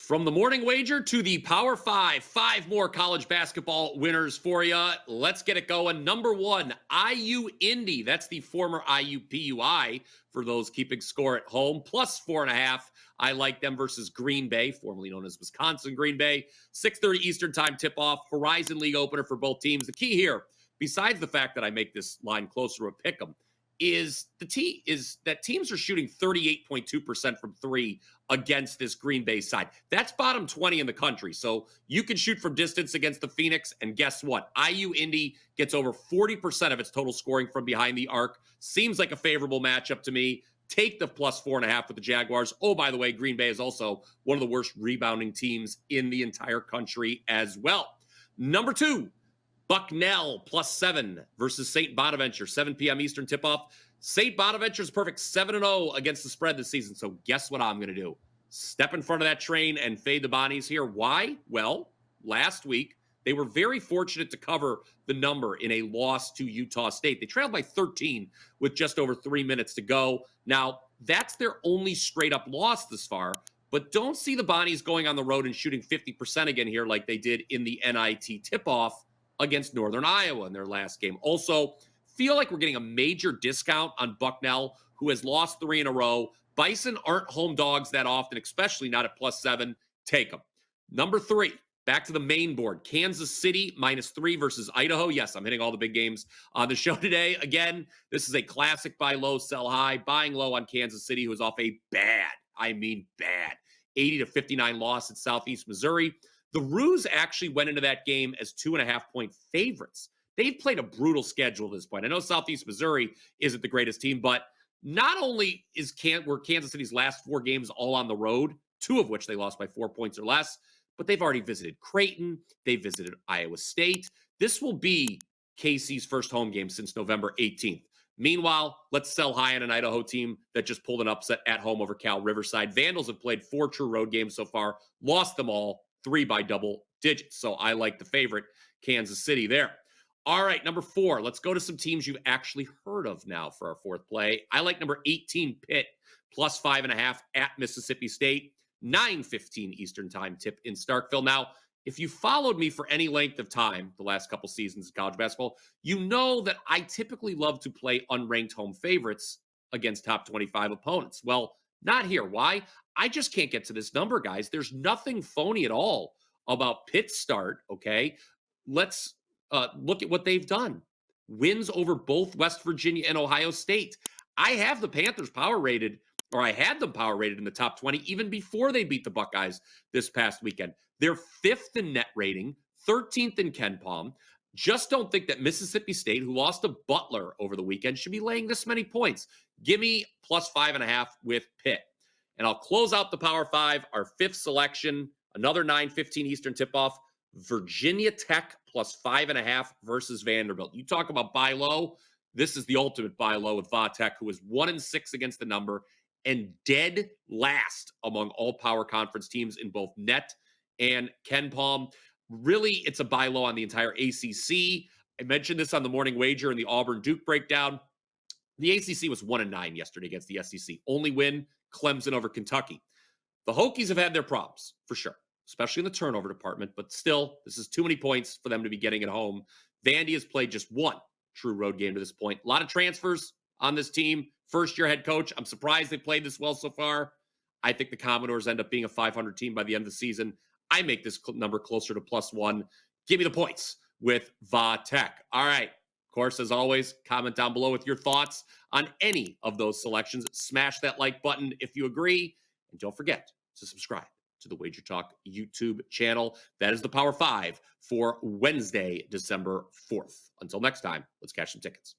From the morning wager to the Power Five, five more college basketball winners for you. Let's get it going. Number one, IU Indy. That's the former IU PUI for those keeping score at home. Plus 4.5. I like them versus Green Bay, formerly known as Wisconsin Green Bay. 6:30 Eastern time tip-off. Horizon League opener for both teams. The key here, besides the fact that I make this line closer to a pick 'em, is that teams are shooting 38.2% from three against this Green Bay side. That's bottom 20 in the country. So you can shoot from distance against the Phoenix, and guess what? IU Indy gets over 40% of its total scoring from behind the arc. Seems like a favorable matchup to me. Take the plus 4.5 with the Jaguars. Oh, by the way, Green Bay is also one of the worst rebounding teams in the entire country as well. Number two, Bucknell plus 7 versus St. Bonaventure, 7 p.m. Eastern tip-off. St. Bonaventure's perfect 7-0 against the spread this season. So guess what I'm going to do? Step in front of that train and fade the Bonnies here. Why? Well, last week, they were very fortunate to cover the number in a loss to Utah State. They trailed by 13 with just over 3 minutes to go. Now, that's their only straight-up loss this far. But don't see the Bonnies going on the road and shooting 50% again here like they did in the NIT tip-off against Northern Iowa in their last game. Also, feel like we're getting a major discount on Bucknell, who has lost 3 in a row. Bison aren't home dogs that often, especially not at plus 7. Take them. Number 3, back to the main board. Kansas City -3 versus Idaho. Yes, I'm hitting all the big games on the show today. Again, this is a classic buy low, sell high. Buying low on Kansas City, who is off a bad, 80-59 loss at Southeast Missouri. The Roos actually went into that game as 2.5-point favorites. They've played a brutal schedule at this point. I know Southeast Missouri isn't the greatest team, but not only were Kansas City's last 4 games all on the road, 2 of which they lost by 4 points or less, but they've already visited Creighton. They visited Iowa State. This will be KC's first home game since November 18th. Meanwhile, let's sell high on an Idaho team that just pulled an upset at home over Cal Riverside. Vandals have played 4 true road games so far, lost them all, 3 by double digits. So I like the favorite, Kansas City there. All right, number 4. Let's go to some teams you've actually heard of now for our fourth play. I like number 18, Pitt, plus 5.5 at Mississippi State. 9:15 Eastern time tip in Starkville. Now, if you followed me for any length of time the last couple seasons of college basketball, you know that I typically love to play unranked home favorites against top 25 opponents. Well, not here. Why? I just can't get to this number, guys. There's nothing phony at all about Pitt's start, okay? Let's look at what they've done. Wins over both West Virginia and Ohio State. I have the Panthers I had them power rated in the top 20 even before they beat the Buckeyes this past weekend. They're 5th in net rating, 13th in KenPom. Just don't think that Mississippi State, who lost to Butler over the weekend, should be laying this many points. Give me plus 5.5 with Pitt. And I'll close out the Power 5, our 5th selection, another 9:15 Eastern tip-off, Virginia Tech plus 5.5 versus Vanderbilt. You talk about buy low. This is the ultimate buy low with Va-Tech, who is 1-6 against the number and dead last among all power conference teams in both net and KenPom. Really, it's a buy low on the entire ACC. I mentioned this on the morning wager in the Auburn-Duke breakdown. The ACC was 1-9 yesterday against the SEC. Only win, Clemson over Kentucky. The Hokies have had their problems, for sure, especially in the turnover department, but still, this is too many points for them to be getting at home. Vandy has played just 1 true road game to this point. A lot of transfers on this team. First-year head coach. I'm surprised they played this well so far. I think the Commodores end up being a 500 team by the end of the season. I make this number closer to plus 1. Give me the points with Va-Tech. All right. Of course, as always, comment down below with your thoughts on any of those selections. Smash that like button if you agree. And don't forget to subscribe to the WagerTalk YouTube channel. That is the Power 5 for Wednesday, December 4th. Until next time, let's cash some tickets.